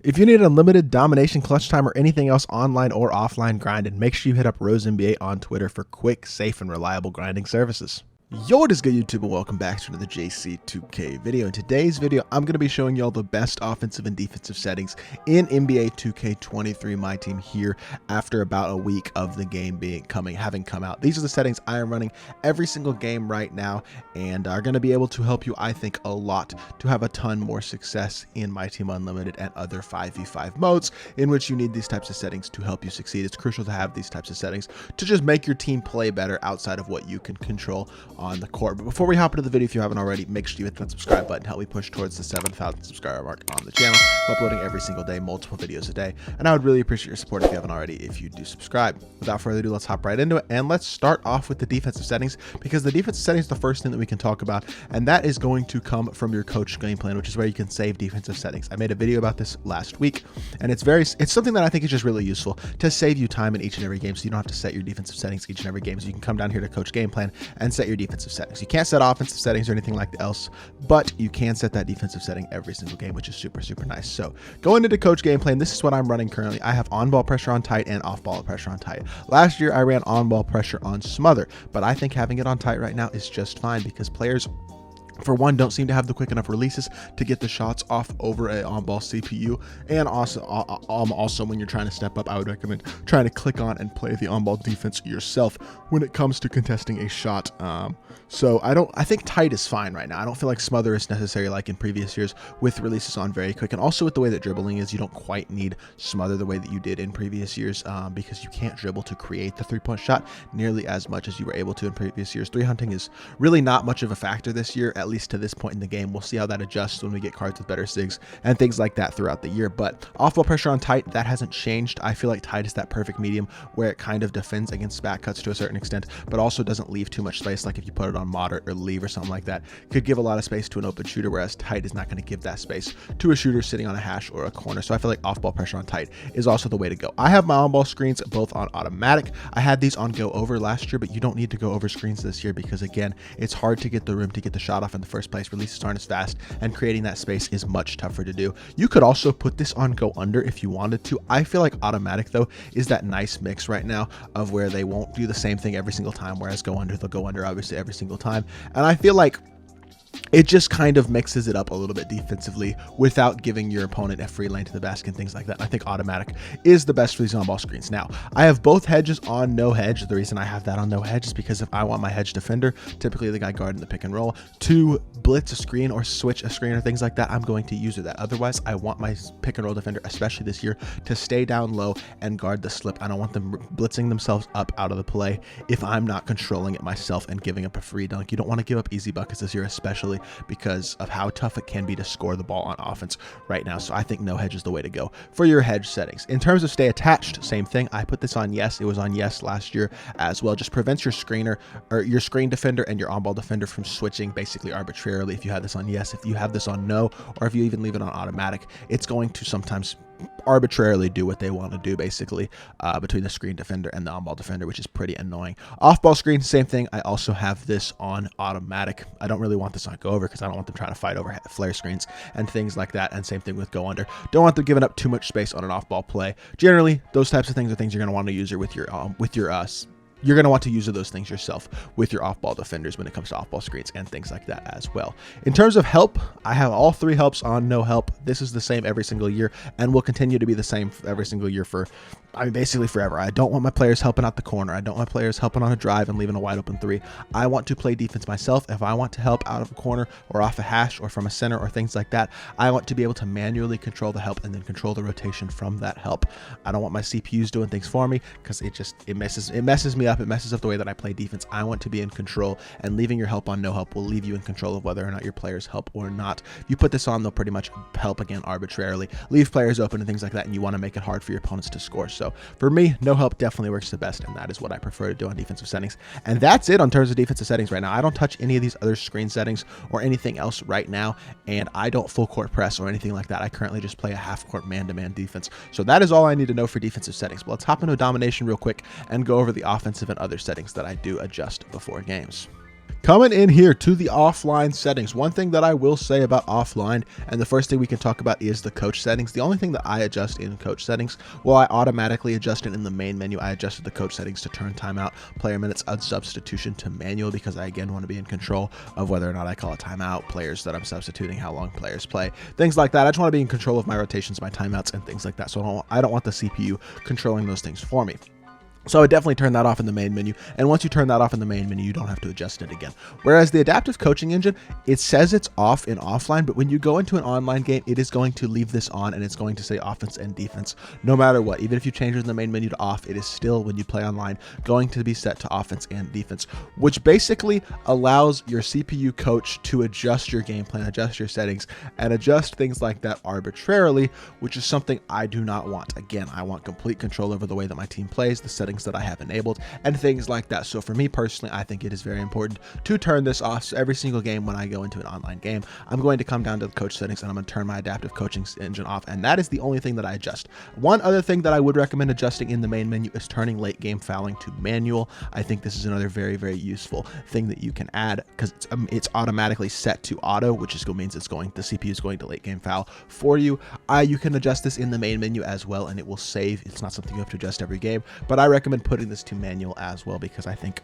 If you need unlimited domination, clutch time, or anything else online or offline grinding, make sure you hit up RoseNBA on Twitter for quick, safe, and reliable grinding services. Yo, what is good, YouTube, and welcome back to another JC2K video. In today's video, I'm going to be showing y'all the best offensive and defensive settings in NBA 2K23 MyTEAM here after about a week of the game having come out. These are the settings I am running every single game right now and are going to be able to help you, I think, a lot to have a ton more success in MyTEAM Unlimited and other 5v5 modes in which you need these types of settings to help you succeed. It's crucial to have these types of settings to just make your team play better outside of what you can control on the court. But before we hop into the video, if you haven't already, make sure you hit that subscribe button. Help me push towards the 7,000 subscriber mark on the channel. I'm uploading every single day, multiple videos a day, and I would really appreciate your support if you haven't already, if you do subscribe. Without further ado, let's hop right into it, and let's start off with the defensive settings, because the defensive settings is the first thing that we can talk about, and that is going to come from your coach game plan, which is where you can save defensive settings. I made a video about this last week, and it's something that I think is just really useful to save you time in each and every game, so you don't have to set your defensive settings each and every game. So you can come down here to coach game plan and set your defensive settings. You can't set offensive settings or anything like else, but you can set that defensive setting every single game, which is super nice. So going into coach game plan, this is what I'm running currently. I have on ball pressure on tight and off ball pressure on tight. Last year I ran on ball pressure on smother, but I think having it on tight right now is just fine, because players, for one, don't seem to have the quick enough releases to get the shots off over a on-ball CPU, and also when you're trying to step up, I would recommend trying to click on and play the on-ball defense yourself when it comes to contesting a shot. So I think tight is fine right now. I don't feel like smother is necessary like in previous years with releases on very quick, and also with the way that dribbling is, you don't quite need smother the way that you did in previous years, because you can't dribble to create the three-point shot nearly as much as you were able to in previous years. Three hunting is really not much of a factor this year, at least to this point in the game. We'll see how that adjusts when we get cards with better SIGs and things like that throughout the year. But off ball pressure on tight, that hasn't changed. I feel like tight is that perfect medium where it kind of defends against back cuts to a certain extent, but also doesn't leave too much space. Like if you put it on moderate or leave or something like that, could give a lot of space to an open shooter, whereas tight is not going to give that space to a shooter sitting on a hash or a corner. So I feel like off ball pressure on tight is also the way to go. I have my on ball screens both on automatic. I had these on go over last year, but you don't need to go over screens this year, because again, it's hard to get the room to get the shot off in the first place. Releases aren't as fast, and creating that space is much tougher to do. You could also put this on go under if you wanted to. I feel like automatic though is that nice mix right now of where they won't do the same thing every single time, whereas go under, they'll go under obviously every single time. And I feel like it just kind of mixes it up a little bit defensively without giving your opponent a free lane to the basket and things like that. I think automatic is the best for these on-ball screens. Now, I have both hedges on no hedge. The reason I have that on no hedge is because if I want my hedge defender, typically the guy guarding the pick and roll, to blitz a screen or switch a screen or things like that, I'm going to use that. Otherwise, I want my pick and roll defender, especially this year, to stay down low and guard the slip. I don't want them blitzing themselves up out of the play if I'm not controlling it myself and giving up a free dunk. You don't want to give up easy buckets this year, especially because of how tough it can be to score the ball on offense right now. So I think no hedge is the way to go for your hedge settings. In terms of stay attached, same thing. I put this on yes. It was on yes last year as well. Just prevents your screener or your screen defender and your on-ball defender from switching basically arbitrarily. If you have this on yes, if you have this on no, or if you even leave it on automatic, it's going to sometimes arbitrarily do what they want to do basically between the screen defender and the on-ball defender, which is pretty annoying. Off-ball screen, same thing. I also have this on automatic. I don't really want this on go over because I don't want them trying to fight over flare screens and things like that, and same thing with go under. Don't want them giving up too much space on an off-ball play. Generally, those types of things are things you're going to want to use you're going to want to use those things yourself with your off-ball defenders when it comes to off-ball screens and things like that as well. In terms of help, I have all three helps on no help. This is the same every single year and will continue to be the same every single year for, I mean, basically forever. I don't want my players helping out the corner. I don't want players helping on a drive and leaving a wide open three. I want to play defense myself. If I want to help out of a corner or off a hash or from a center or things like that, I want to be able to manually control the help and then control the rotation from that help. I don't want my CPUs doing things for me, because it messes me up. It messes up the way that I play defense. I want to be in control, and leaving your help on no help will leave you in control of whether or not your players help or not. If you put this on, they'll pretty much help again arbitrarily, leave players open and things like that, and you want to make it hard for your opponents to score. So for me, no help definitely works the best, and that is what I prefer to do on defensive settings. And that's it on terms of defensive settings right now. I don't touch any of these other screen settings or anything else right now, and I don't full court press or anything like that. I currently just play a half court man-to-man defense. So that is all I need to know for defensive settings. But let's hop into domination real quick and go over the offensive and other settings that I do adjust before games. Coming in here to the offline settings, one thing that I will say about offline, and the first thing we can talk about is the coach settings. The only thing that I adjust in coach settings, well, I automatically adjust it in the main menu. I adjusted the coach settings to turn timeout, player minutes, substitution to manual, because I, again, want to be in control of whether or not I call a timeout, players that I'm substituting, how long players play, things like that. I just want to be in control of my rotations, my timeouts, and things like that. So I don't want the CPU controlling those things for me. So I would definitely turn that off in the main menu. And once you turn that off in the main menu, you don't have to adjust it again. Whereas the adaptive coaching engine, it says it's off in offline, but when you go into an online game, it is going to leave this on and it's going to say offense and defense no matter what. Even if you change it in the main menu to off, it is still, when you play online, going to be set to offense and defense, which basically allows your CPU coach to adjust your game plan, adjust your settings, and adjust things like that arbitrarily, which is something I do not want. Again, I want complete control over the way that my team plays, the settings that I have enabled, and things like that. So for me personally, I think it is very important to turn this off. So every single game when I go into an online game, I'm going to come down to the coach settings and I'm going to turn my adaptive coaching engine off, and that is the only thing that I adjust. One other thing that I would recommend adjusting in the main menu is turning late game fouling to manual. I think this is another very, very useful thing that you can add, because it's automatically set to auto, which just means the CPU is going to late game foul for you. You can adjust this in the main menu as well, and it will save. It's not something you have to adjust every game, but I recommend putting this to manual as well, because I think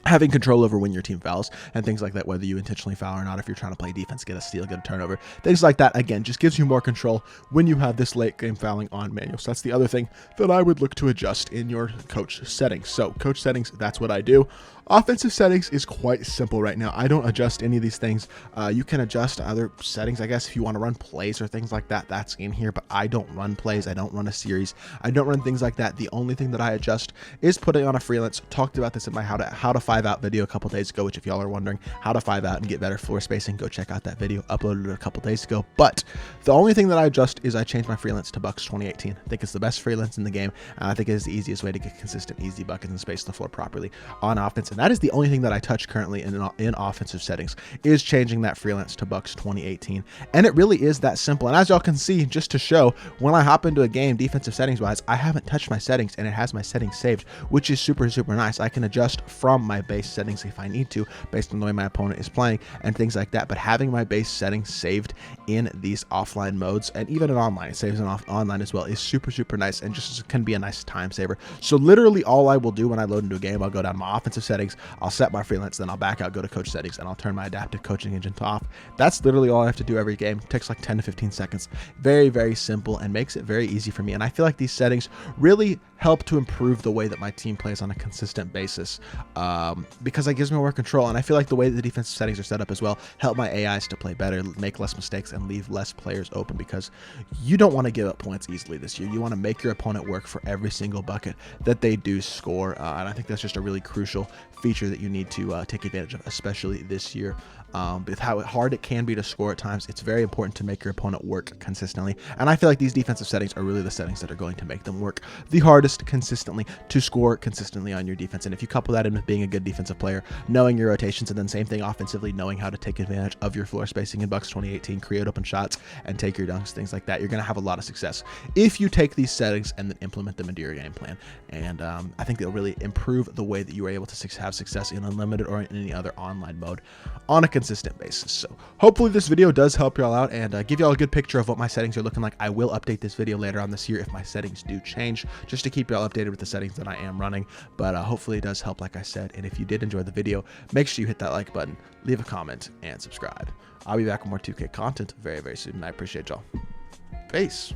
having control over when your team fouls and things like that, whether you intentionally foul or not, if you're trying to play defense, get a steal, get a turnover, things like that, again, just gives you more control when you have this late game fouling on manual. So that's the other thing that I would look to adjust in your coach settings. So coach settings, that's what I do. Offensive settings is quite simple right now. I don't adjust any of these things. You can adjust other settings, I guess, if you want to run plays or things like that, that's in here, but I don't run plays. I don't run a series. I don't run things like that. The only thing that I adjust is putting on a freelance. Talked about this in my how to 5-out video a couple days ago, which if y'all are wondering how to 5-out and get better floor spacing, go check out that video. Uploaded it a couple days ago. But the only thing that I adjust is I change my freelance to Bucks 2018. I think it's the best freelance in the game, and I think it is the easiest way to get consistent, easy buckets and space the floor properly on offense. And that is the only thing that I touch currently in offensive settings, is changing that freelance to Bucks 2018. And it really is that simple. And as y'all can see, just to show, when I hop into a game defensive settings wise, I haven't touched my settings and it has my settings saved, which is super, super nice. I can adjust from my base settings if I need to, based on the way my opponent is playing and things like that. But having my base settings saved in these offline modes, and even in online, it saves in online as well, is super, super nice, and just can be a nice time saver. So literally all I will do when I load into a game, I'll go down to my offensive settings, I'll set my freelance, then I'll back out, go to coach settings, and I'll turn my adaptive coaching engine to off. That's literally all I have to do every game. It takes like 10 to 15 seconds. Very, very simple, and makes it very easy for me. And I feel like these settings really help to improve the way that my team plays on a consistent basis, because it gives me more control. And I feel like the way that the defensive settings are set up as well help my AIs to play better, make less mistakes, and leave less players open, because you don't want to give up points easily this year. You want to make your opponent work for every single bucket that they do score, and I think that's just a really crucial feature that you need to take advantage of, especially this year. With how hard it can be to score at times, it's very important to make your opponent work consistently. And I feel like these defensive settings are really the settings that are going to make them work the hardest consistently, to score consistently on your defense. And if you couple that in with being a good defensive player, knowing your rotations, and then same thing offensively, knowing how to take advantage of your floor spacing in Bucks 2018, create open shots and take your dunks, things like that, you're going to have a lot of success if you take these settings and then implement them into your game plan. And I think they'll really improve the way that you are able to have success in Unlimited or in any other online mode on a consistent basis. So hopefully this video does help y'all out and give y'all a good picture of what my settings are looking like. I will update this video later on this year if my settings do change, just to keep y'all updated with the settings that I am running. But hopefully it does help, like I said. And if you did enjoy the video, make sure you hit that like button, leave a comment, and subscribe. I'll be back with more 2K content very, very soon, and I appreciate y'all. Peace.